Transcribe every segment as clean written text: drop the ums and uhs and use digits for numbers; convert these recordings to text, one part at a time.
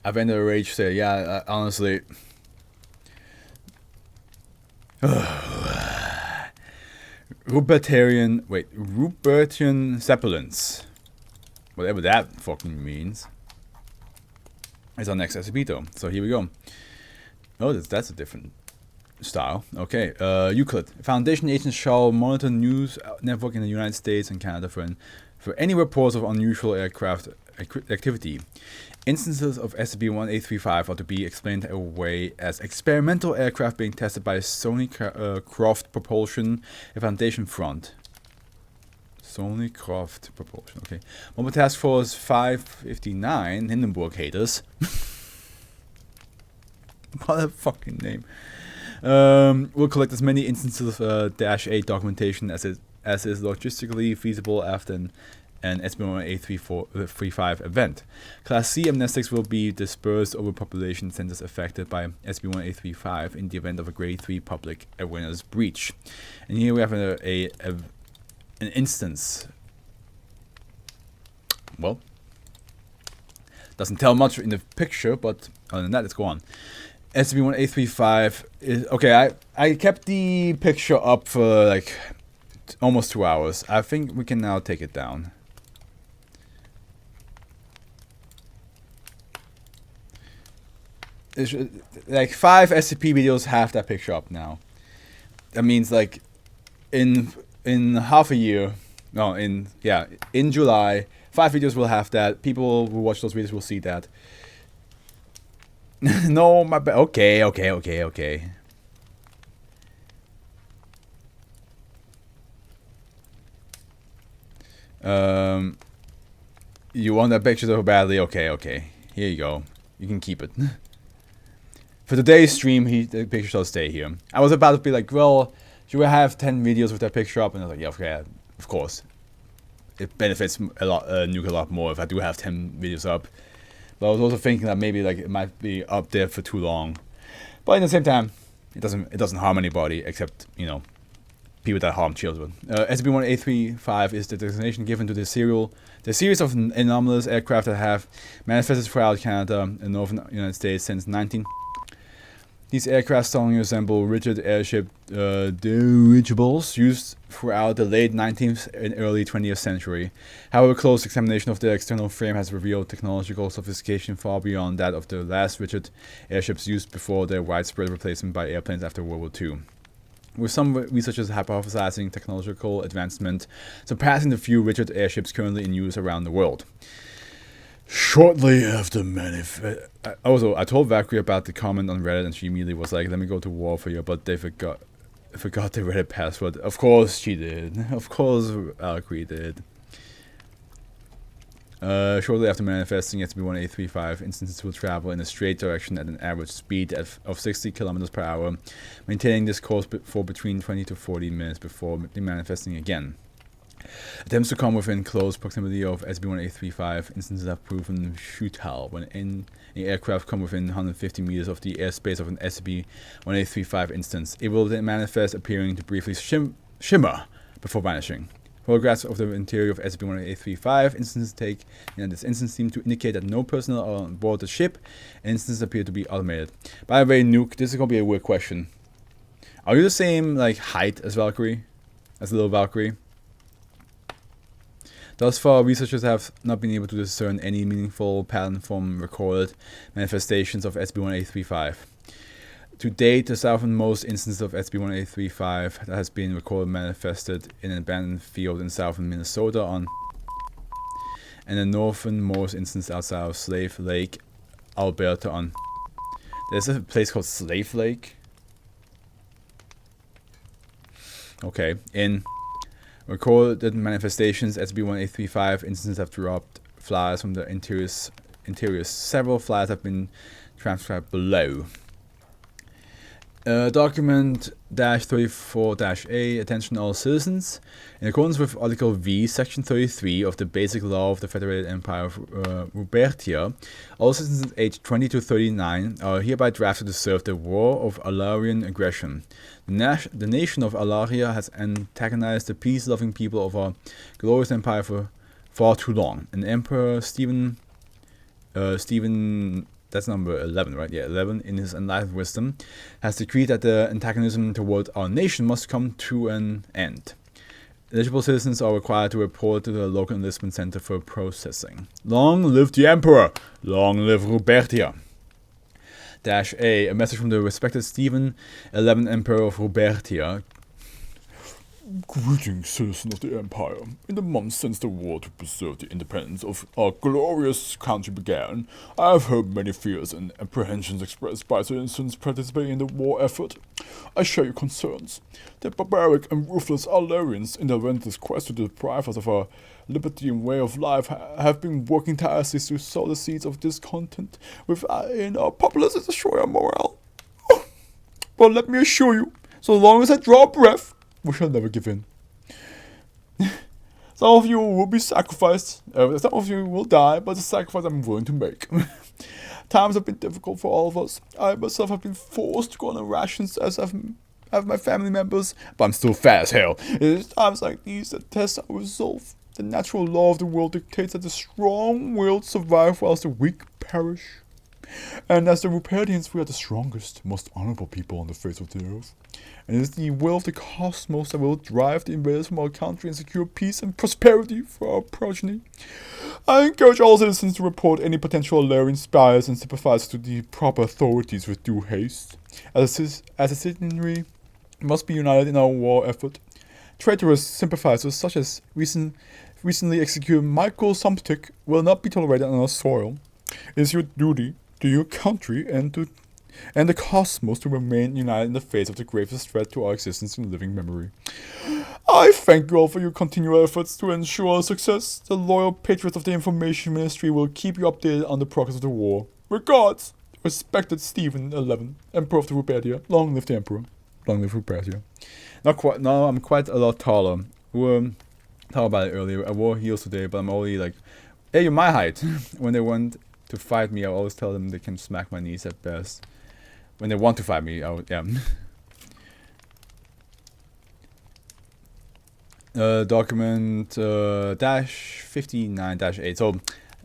I've ended a rage state. Yeah, honestly. Rupertian Zeppelins. Whatever that fucking means. It's our next SCP though. So here we go. Oh, that's a different style. Okay. Euclid. Foundation agents shall monitor news network in the United States and Canada for any reports of unusual aircraft activity. Instances of SCP-1835 are to be explained away as experimental aircraft being tested by Sony Croft Propulsion, a Foundation front. Sony Croft Propulsion, okay. Mobile Task Force 559, Hindenburg haters. What a fucking name. We'll collect as many instances of -8 documentation as is logistically feasible after an SCP-1835 event. Class C amnestics will be dispersed over population centers affected by SCP-1835 in the event of a Grade 3 public awareness breach. And here we have an instance. Well, doesn't tell much in the picture, but other than that, let's go on. SCP-1835 is okay. I kept the picture up for like almost 2 hours. I think we can now take it down. Like 5 SCP videos have that picture up now. That means like in half a year, no, in July, 5 videos will have that. People who watch those videos will see that. No, my bad. Okay. You want that picture so badly? Okay. Here you go. You can keep it. For today's stream, the picture shall stay here. I was about to be like, well, should we have 10 videos with that picture up? And I was like, yeah, okay, of course. It benefits Nuke a lot more if I do have 10 videos up. But I was also thinking that maybe like it might be up there for too long. But at the same time, it doesn't harm anybody except, you know, people that harm children. SCP-1835 is the designation given to the series of anomalous aircraft that have manifested throughout Canada and northern United States since 19. These aircraft strongly resemble rigid airship dirigibles used throughout the late 19th and early 20th century. However, close examination of their external frame has revealed technological sophistication far beyond that of the last rigid airships used before their widespread replacement by airplanes after World War II. With some researchers hypothesizing technological advancement surpassing the few rigid airships currently in use around the world. Shortly after I told Valkyrie about the comment on Reddit and she immediately was like, let me go to war for you, but they forgot the Reddit password. Of course she did. Of course Valkyrie did. Shortly after manifesting, SCP-1835 instances will travel in a straight direction at an average speed of 60 kilometers per hour, maintaining this course for between 20 to 40 minutes before manifesting again. Attempts to come within close proximity of SCP-1835 instances have proven futile when any aircraft come within 150 meters of the airspace of an SCP-1835 instance. It will then manifest, appearing to briefly shimmer before vanishing. Photographs of the interior of SCP-1835 instances taken in this instance seem to indicate that no personnel are on board the ship, and instances appear to be automated. By the way, Nuke, this is gonna be a weird question. Are you the same like height as Valkyrie? As little Valkyrie? Thus far, researchers have not been able to discern any meaningful pattern from recorded manifestations of SCP-1835. To date, the southernmost instance of SCP-1835 that has been recorded manifested in an abandoned field in southern Minnesota and the northernmost instance outside of Slave Lake, Alberta on... There's a place called Slave Lake? Okay, in... recorded manifestations, SCP-1835 instances have dropped flyers from the interior. Several flyers have been transcribed below. Document -34-A, attention all citizens. In accordance with Article V, Section 33 of the Basic Law of the Federated Empire of Rupertia, all citizens aged 20 to 39 are hereby drafted to serve the War of Alarian Aggression. The nation of Alaria has antagonized the peace-loving people of our glorious empire for far too long, and Emperor Stephen that's number 11, right? Yeah, 11, in his enlightened wisdom, has decreed that the antagonism toward our nation must come to an end. Eligible citizens are required to report to the local enlistment center for processing. Long live the Emperor! Long live Rupertia! -A message from the respected Stephen, 11th Emperor of Rupertia. Greetings, citizens of the Empire. In the months since the war to preserve the independence of our glorious country began, I have heard many fears and apprehensions expressed by citizens participating in the war effort. I share your concerns. The barbaric and ruthless Alarians in their relentless quest to deprive us of our liberty and way of life have been working tirelessly to sow the seeds of discontent within our populace and destroy our morale. But let me assure you, so long as I draw breath, we shall never give in. Some of you will be sacrificed. Some of you will die, but the sacrifice I'm willing to make. Times have been difficult for all of us. I myself have been forced to go on rations, as have my family members, but I'm still fat as hell. It is times like these that test our resolve. The natural law of the world dictates that the strong-willed survive whilst the weak perish. And as the Rupertians, we are the strongest, most honorable people on the face of the earth. And it is the will of the cosmos that will drive the invaders from our country and secure peace and prosperity for our progeny. I encourage all citizens to report any potential Alarian spies and sympathizers to the proper authorities with due haste, as the citizenry must be united in our war effort. Traitorous sympathizers such as recently executed Michael Sumptic will not be tolerated on our soil. It is your duty to your country and the cosmos to remain united in the face of the gravest threat to our existence in living memory. I thank you all for your continual efforts to ensure our success. The loyal patriots of the Information Ministry will keep you updated on the progress of the war. Regards, respected Stephen 11, Emperor of the Rupertia. Long live the Emperor. Long live Rupertia. Now I'm quite a lot taller. We talked about it earlier. I wore heels today, but I'm already like, hey, you're my height. When they want to fight me, I always tell them they can smack my knees at best. When they want to fight me, document -59-8. So,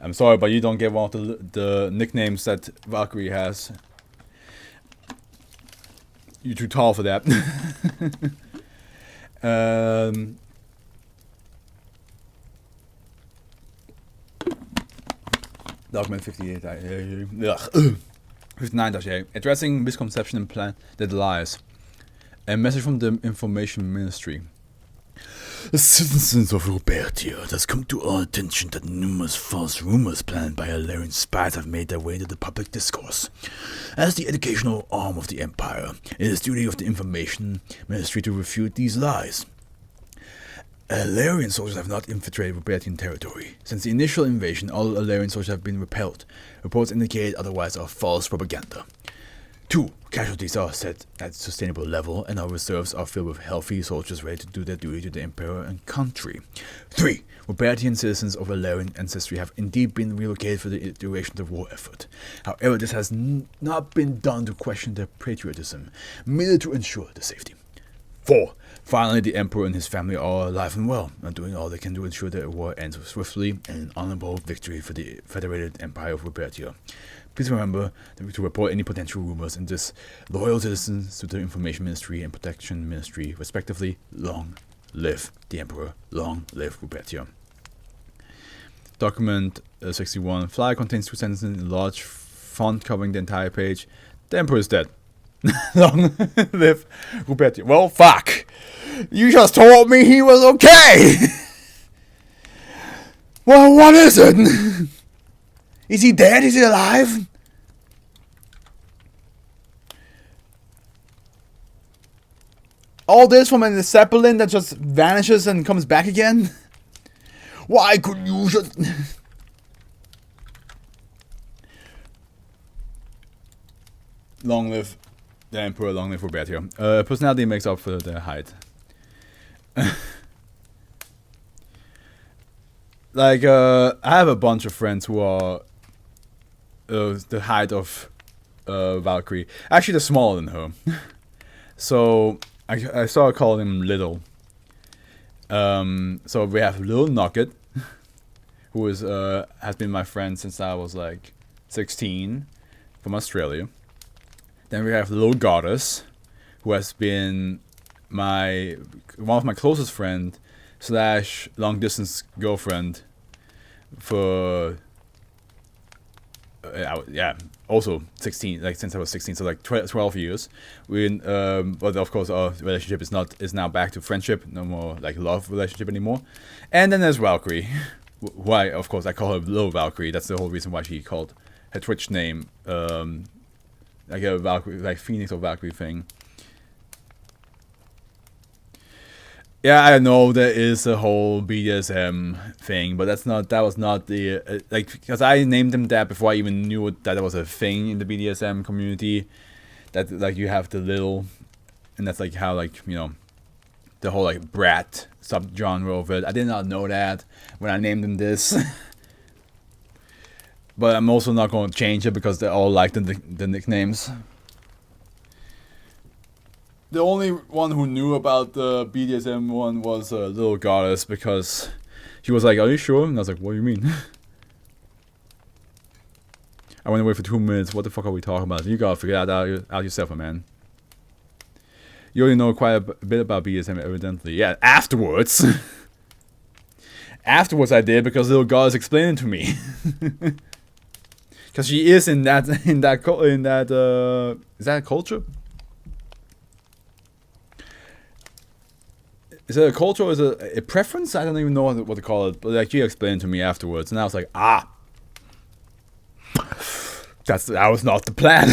I'm sorry, but you don't get one of the nicknames that Valkyrie has. You're too tall for that. Document 59-8. Addressing misconception and plan that lies. A message from the Information Ministry. The citizens of Rupertia, it has come to our attention that numerous false rumors planned by Alarian spies have made their way into the public discourse. As the educational arm of the Empire, it is duty of the Information Ministry to refute these lies. Alarian soldiers have not infiltrated Rupertian territory. Since the initial invasion, all Alarian soldiers have been repelled. Reports indicate otherwise are false propaganda. 2. Casualties are set at a sustainable level, and our reserves are filled with healthy soldiers ready to do their duty to the Emperor and country. 3. Rupertian citizens of Alarian ancestry have indeed been relocated for the duration of the war effort. However, this has not been done to question their patriotism, merely to ensure their safety. 4. Finally, the Emperor and his family are alive and well, and doing all they can to ensure that the war ends swiftly and an honorable victory for the Federated Empire of Rupertia. Please remember to report any potential rumors and disloyal citizens to the Information Ministry and Protection Ministry, respectively. Long live the Emperor. Long live Rupertia. Document 61. Flyer contains 2 sentences in large font covering the entire page. The Emperor is dead. Long live Rupertia. Well, fuck. You just told me he was okay. Well, what is it? Is he dead? Is he alive? All this from a Zeppelin that just vanishes and comes back again? Why couldn't you just... Long live the Emperor, long live Rupertia. Personality makes up for the height. Like, I have a bunch of friends who are the height of Valkyrie. Actually, they're smaller than her. So, I started calling him Little. So we have Little Nugget, who is has been my friend since I was like 16. from Australia. Then we have Little Goddess, who has been one of my closest friend / long distance girlfriend for also 16, like since I was 16, so like 12 years. But of course our relationship is now back to friendship, no more like love relationship anymore. And then there's Valkyrie, why of course I call her Little Valkyrie. That's the whole reason why she called her Twitch name like a Valkyrie, like Phoenix or Valkyrie thing. Yeah, I know there is a whole BDSM thing, but that was not the like, because I named them that before I even knew that there was a thing in the BDSM community, that like you have the little, and that's like how, like, you know, the whole like brat subgenre of it. I did not know that when I named them this. But I'm also not going to change it because they all like the nicknames. The only one who knew about the BDSM one was Little Goddess, because she was like, "Are you sure?" And I was like, "What do you mean?" I went away for 2 minutes. What the fuck are we talking about? You gotta figure that out yourself, man. You already know quite a bit about BDSM, evidently. Yeah, afterwards. Afterwards I did, because Little Goddess explained it to me. Because she is in that is that a culture? Is it a culture or is it a preference? I don't even know what to call it. But like, she explained to me afterwards, and I was like, that was not the plan.